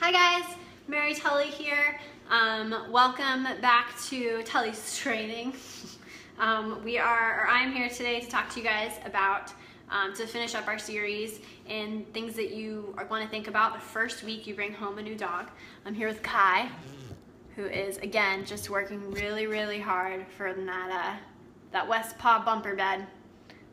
Hi guys, Mary Tully here. Welcome back to Tully's Training. I'm here today to talk to you guys about, to finish up our series and things that you want to think about the first week you bring home a new dog. I'm here with Kai, who is, again, just working really hard for that West Paw bumper bed.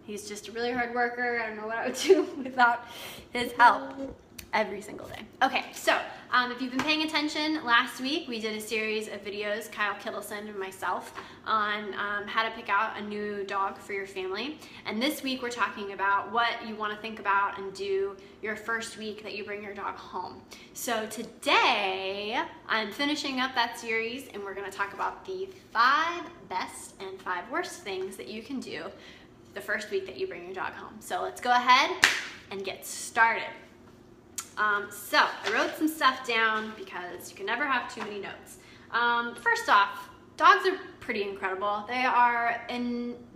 He's just a really hard worker. I don't know what I would do without his help every single day. Okay, so if you've been paying attention, last week we did a series of videos, Kyle Kittleson and myself, on how to pick out a new dog for your family. And this week we're talking about what you want to think about and do your first week that you bring your dog home. So today I'm finishing up that series and we're going to talk about the 5 best and 5 worst things that you can do the first week that you bring your dog home. So let's go ahead and get started. So I wrote some stuff down because you can never have too many notes. First off, dogs are pretty incredible. They are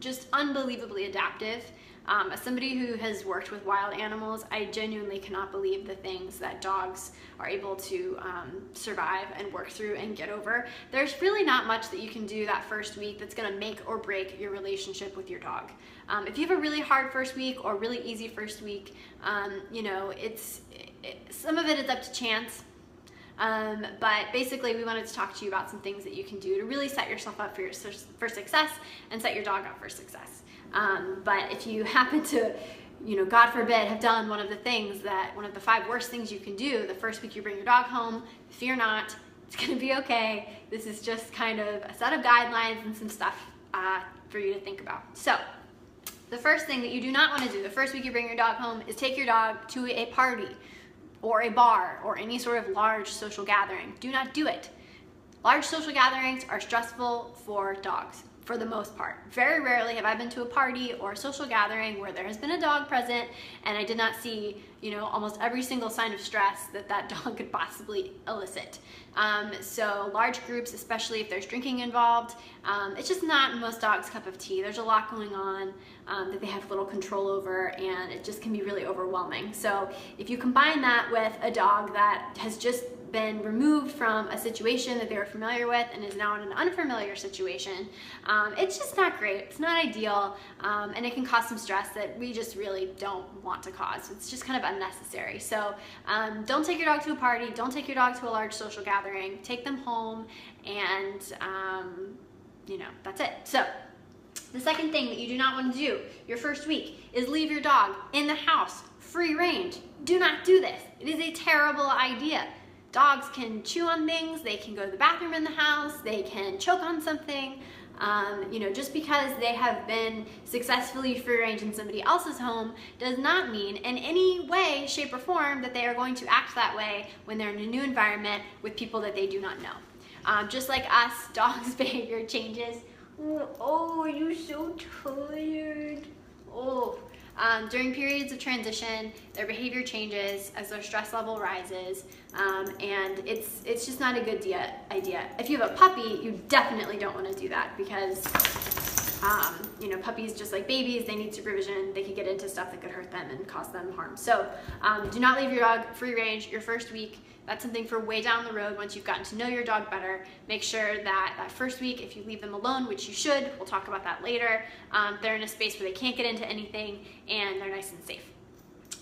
just unbelievably adaptive. As somebody who has worked with wild animals, I genuinely cannot believe the things that dogs are able to survive and work through and get over. There's really not much that you can do that first week that's going to make or break your relationship with your dog. If you have a really hard first week or really easy first week, you know, some of it is up to chance. But basically we wanted to talk to you about some things that you can do to really set yourself up for success and set your dog up for success. But if you happen to, you know, God forbid, have done one of the 5 worst things you can do the first week you bring your dog home, fear not, it's gonna be okay. This is just kind of a set of guidelines and some stuff for you to think about. So the first thing that you do not want to do the first week you bring your dog home is take your dog to a party or a bar or any sort of large social gathering. Do not do it. Large social gatherings are stressful for dogs, for the most part. Very rarely have I been to a party or a social gathering where there has been a dog present and I did not see, you know, almost every single sign of stress that dog could possibly elicit. So large groups, especially if there's drinking involved, it's just not most dogs' cup of tea. There's a lot going on that they have little control over, and it just can be really overwhelming. So if you combine that with a dog that has just been removed from a situation that they were familiar with and is now in an unfamiliar situation, it's just not great. It's not ideal, and it can cause some stress that we just really don't want to cause. It's just kind of unnecessary. So don't take your dog to a party, don't take your dog to a large social gathering, take them home, and you know, that's it. So the second thing that you do not want to do your first week is leave your dog in the house, free range. Do not do this. It is a terrible idea. Dogs can chew on things, they can go to the bathroom in the house, they can choke on something. You know, just because they have been successfully free range in somebody else's home does not mean in any way, shape, or form that they are going to act that way when they're in a new environment with people that they do not know. Just like us, dogs' behavior changes. Oh, you're so tired. Oh. During periods of transition, their behavior changes as their stress level rises, and it's just not a good idea. If you have a puppy, you definitely don't want to do that because you know, puppies, just like babies, they need supervision. They could get into stuff that could hurt them and cause them harm. So do not leave your dog free range your first week. That's something for way down the road once you've gotten to know your dog better. Make sure that first week, if you leave them alone, which you should, we'll talk about that later, they're in a space where they can't get into anything and they're nice and safe.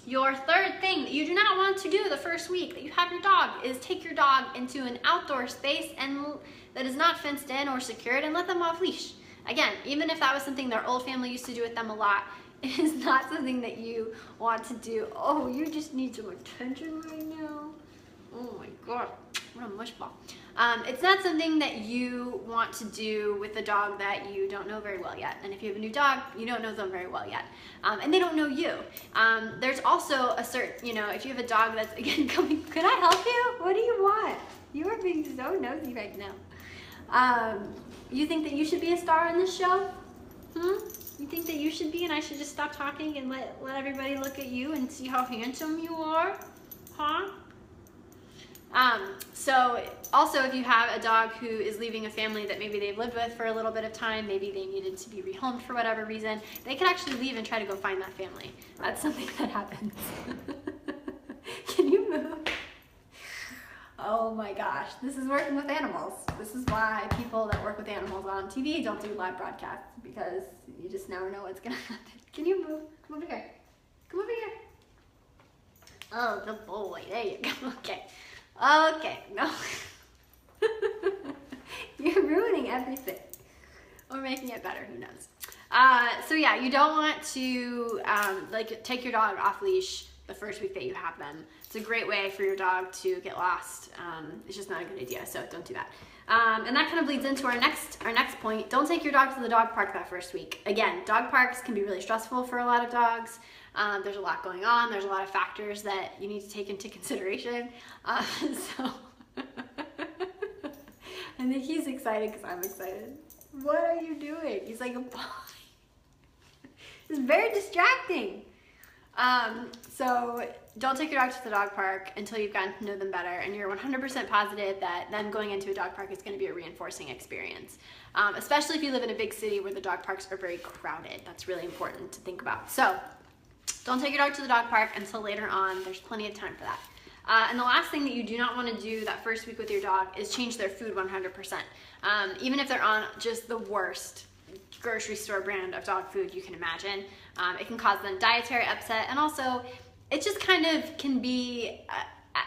Your third thing that you do not want to do the first week that you have your dog is take your dog into an outdoor space that is not fenced in or secured and let them off leash. Again, even if that was something their old family used to do with them a lot, it is not something that you want to do. Oh, you just need some attention right now. Oh my God, what a mushball. It's not something that you want to do with a dog that you don't know very well yet. And if you have a new dog, you don't know them very well yet. And they don't know you. There's also a certain, you know, if you have a dog that's, again, coming, could I help you? What do you want? You are being so nosy right now. You think that you should be a star in this show? You think that you should be and I should just stop talking and let everybody look at you and see how handsome you are? Huh? So also if you have a dog who is leaving a family that maybe they've lived with for a little bit of time, maybe they needed to be rehomed for whatever reason, they could actually leave and try to go find that family. That's something that happens. Can you move? Oh my gosh, this is working with animals. This is why people that work with animals on TV don't do live broadcasts, because you just never know what's gonna happen. Can you move? Come over here. Come over here. Oh, good boy. There you go. Okay. Okay. No. You're ruining everything. Or making it better. Who knows? So yeah, you don't want to like take your dog off leash the first week that you have them. It's a great way for your dog to get lost. It's just not a good idea, so don't do that. And that kind of leads into our next point. Don't take your dog to the dog park that first week. Again, dog parks can be really stressful for a lot of dogs. There's a lot going on. There's a lot of factors that you need to take into consideration. So, I think he's excited because I'm excited. What are you doing? He's like a boy. It's very distracting. So don't take your dog to the dog park until you've gotten to know them better and you're 100% positive that them going into a dog park is going to be a reinforcing experience. Especially if you live in a big city where the dog parks are very crowded. That's really important to think about. So don't take your dog to the dog park until later on. There's plenty of time for that. And the last thing that you do not want to do that first week with your dog is change their food 100%. Even if they're on just the worst grocery store brand of dog food you can imagine, it can cause them dietary upset, and also it just kind of can be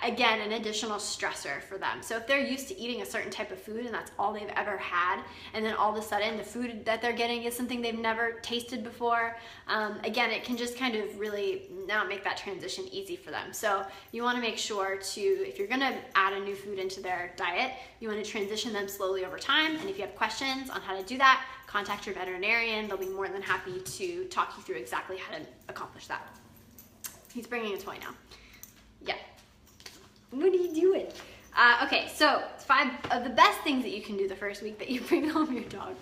again an additional stressor for them. So if they're used to eating a certain type of food and that's all they've ever had, and then all of a sudden the food that they're getting is something they've never tasted before, again, it can just kind of really not make that transition easy for them. So you want to make sure to, if you're going to add a new food into their diet, you want to transition them slowly over time. And if you have questions on how to do that, contact your veterinarian. They'll be more than happy to talk you through exactly how to accomplish that. He's bringing a toy now. Yeah. What are you doing? Okay, so 5 of the best things that you can do the first week that you bring home your dog.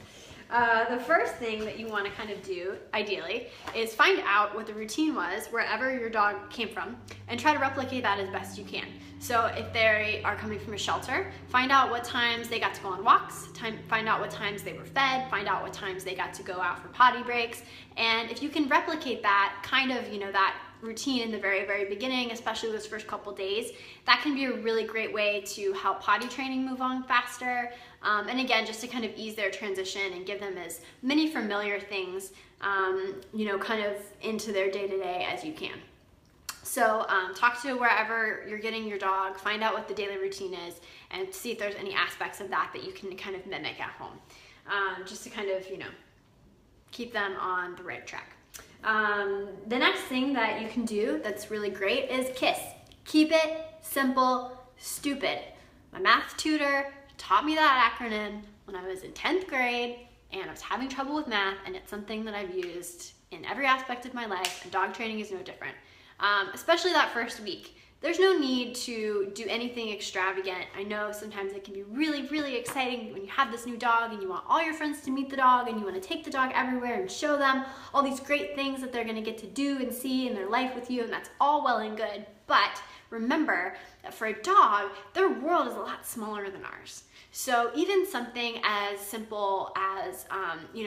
The first thing that you want to kind of do, ideally, is find out what the routine was wherever your dog came from and try to replicate that as best you can. So if they are coming from a shelter, find out what times they got to go on walks, find out what times they were fed, find out what times they got to go out for potty breaks, and if you can replicate that kind of, that routine in the very, very beginning, especially those first couple days, that can be a really great way to help potty training move on faster. And again, just to kind of ease their transition and give them as many familiar things, kind of into their day-to-day as you can. So talk to wherever you're getting your dog, find out what the daily routine is, and see if there's any aspects of that that you can kind of mimic at home, just to kind of, keep them on the right track. The next thing that you can do that's really great is KISS. Keep it simple, stupid. My math tutor taught me that acronym when I was in 10th grade and I was having trouble with math, and it's something that I've used in every aspect of my life, and dog training is no different. Especially that first week. There's no need to do anything extravagant. I know sometimes it can be really, really exciting when you have this new dog and you want all your friends to meet the dog and you want to take the dog everywhere and show them all these great things that they're going to get to do and see in their life with you, and that's all well and good. But remember that for a dog, their world is a lot smaller than ours. So even something as simple as,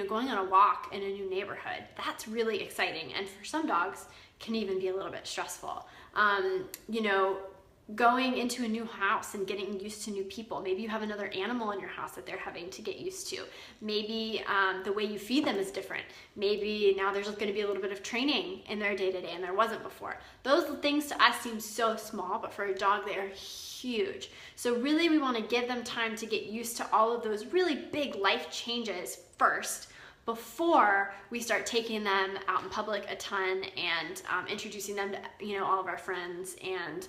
going on a walk in a new neighborhood, that's really exciting. And for some dogs, can even be a little bit stressful. Going into a new house and getting used to new people. Maybe you have another animal in your house that they're having to get used to. Maybe the way you feed them is different. Maybe now there's going to be a little bit of training in their day-to-day and there wasn't before. Those things to us seem so small, but for a dog they are huge. So really we want to give them time to get used to all of those really big life changes first, before we start taking them out in public a ton and introducing them to all of our friends and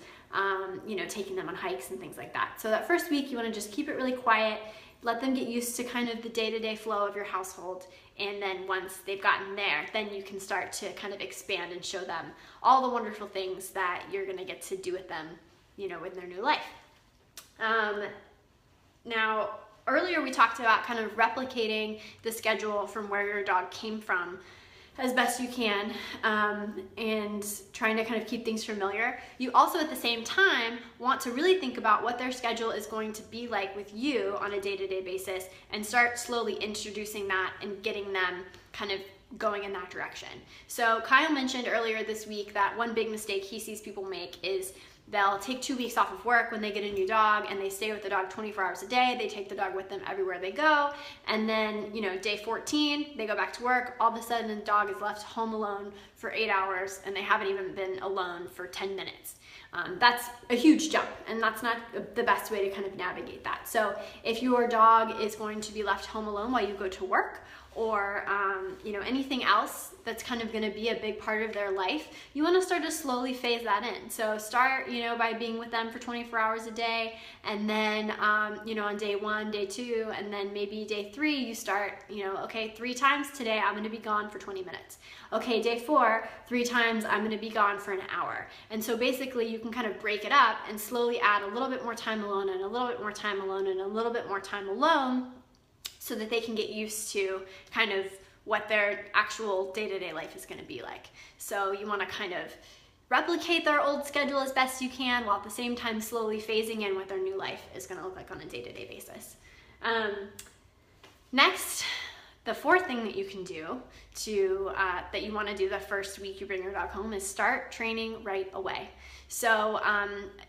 taking them on hikes and things like that. So that first week you want to just keep it really quiet, let them get used to kind of the day-to-day flow of your household, and then once they've gotten there, then you can start to kind of expand and show them all the wonderful things that you're going to get to do with them, in their new life. Now, earlier we talked about kind of replicating the schedule from where your dog came from as best you can, and trying to kind of keep things familiar. You also at the same time want to really think about what their schedule is going to be like with you on a day-to-day basis and start slowly introducing that and getting them kind of going in that direction. So Kyle mentioned earlier this week that one big mistake he sees people make is they'll take 2 weeks off of work when they get a new dog and they stay with the dog 24 hours a day. They take the dog with them everywhere they go. And then, you know, day 14, they go back to work. All of a sudden, the dog is left home alone for 8 hours and they haven't even been alone for 10 minutes. That's a huge jump, and that's not the best way to kind of navigate that. So if your dog is going to be left home alone while you go to work, or you know, anything else that's kind of going to be a big part of their life, you want to start to slowly phase that in. So start, you know, by being with them for 24 hours a day, and then you know, on day 1, day 2, and then maybe day 3 you start, you know, okay, 3 times today I'm going to be gone for 20 minutes. Okay, day 4, 3 times I'm going to be gone for an hour. And so basically you can kind of break it up and slowly add a little bit more time alone, and a little bit more time alone, and a little bit more time alone, so that they can get used to kind of what their actual day-to-day life is going to be like. So you want to kind of replicate their old schedule as best you can, while at the same time slowly phasing in what their new life is going to look like on a day-to-day basis. Next, the 4th thing that you can do to that you want to do the first week you bring your dog home is start training right away. So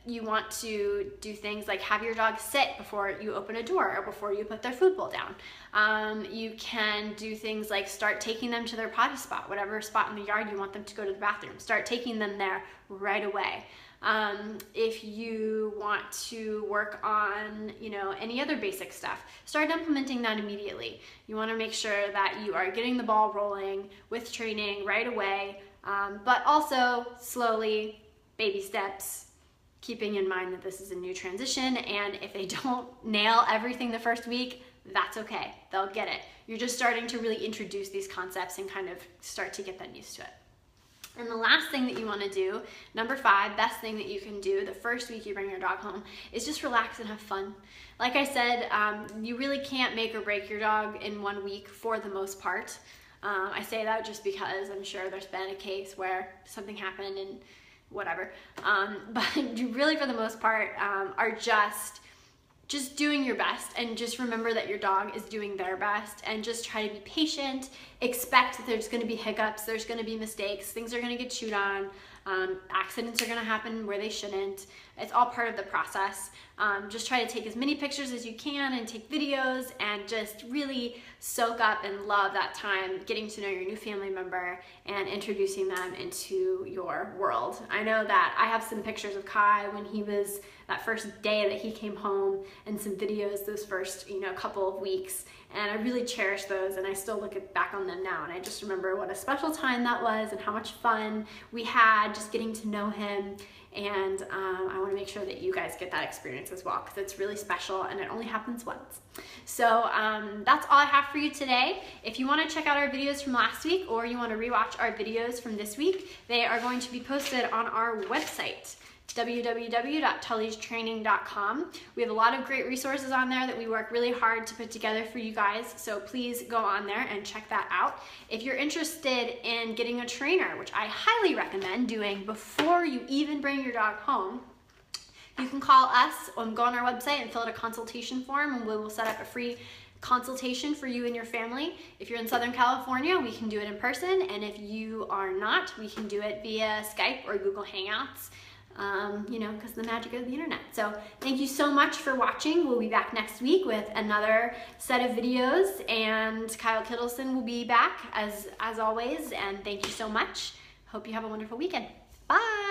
you want to do things like have your dog sit before you open a door or before you put their food bowl down. You can do things like start taking them to their potty spot, whatever spot in the yard you want them to go to the bathroom. Start taking them there right away. If you want to work on, you know, any other basic stuff, start implementing that immediately. You want to make sure that you are getting the ball rolling with training right away, but also slowly, baby steps, keeping in mind that this is a new transition, and if they don't nail everything the first week, that's okay. They'll get it. You're just starting to really introduce these concepts and kind of start to get them used to it. And the last thing that you want to do, number 5, best thing that you can do the first week you bring your dog home, is just relax and have fun. Like I said, you really can't make or break your dog in 1 week for the most part. I say that just because I'm sure there's been a case where something happened and whatever. But you really, for the most part, are just doing your best, and just remember that your dog is doing their best, and just try to be patient. Expect that there's going to be hiccups, there's going to be mistakes, things are going to get chewed on, accidents are going to happen where they shouldn't. It's all part of the process. Just try to take as many pictures as you can and take videos, and just really soak up and love that time getting to know your new family member and introducing them into your world. I know that I have some pictures of Kai when he was that first day that he came home, and some videos those first, you know, couple of weeks, and I really cherish those, and I still look back on them now, and I just remember what a special time that was and how much fun we had just getting to know him. And I want to make sure that you guys get that experience as well, because it's really special and it only happens once. So that's all I have for you today. If you want to check out our videos from last week, or you want to rewatch our videos from this week, they are going to be posted on our website, www.tullystraining.com. We have a lot of great resources on there that we work really hard to put together for you guys, so please go on there and check that out. If you're interested in getting a trainer, which I highly recommend doing before you even bring your dog home, you can call us, go on our website and fill out a consultation form, and we will set up a free consultation for you and your family. If you're in Southern California, we can do it in person, and if you are not, we can do it via Skype or Google Hangouts. You know, because the magic of the internet. So thank you so much for watching. We'll be back next week with another set of videos, and Kyle Kittleson will be back as always. And thank you so much. Hope you have a wonderful weekend. Bye.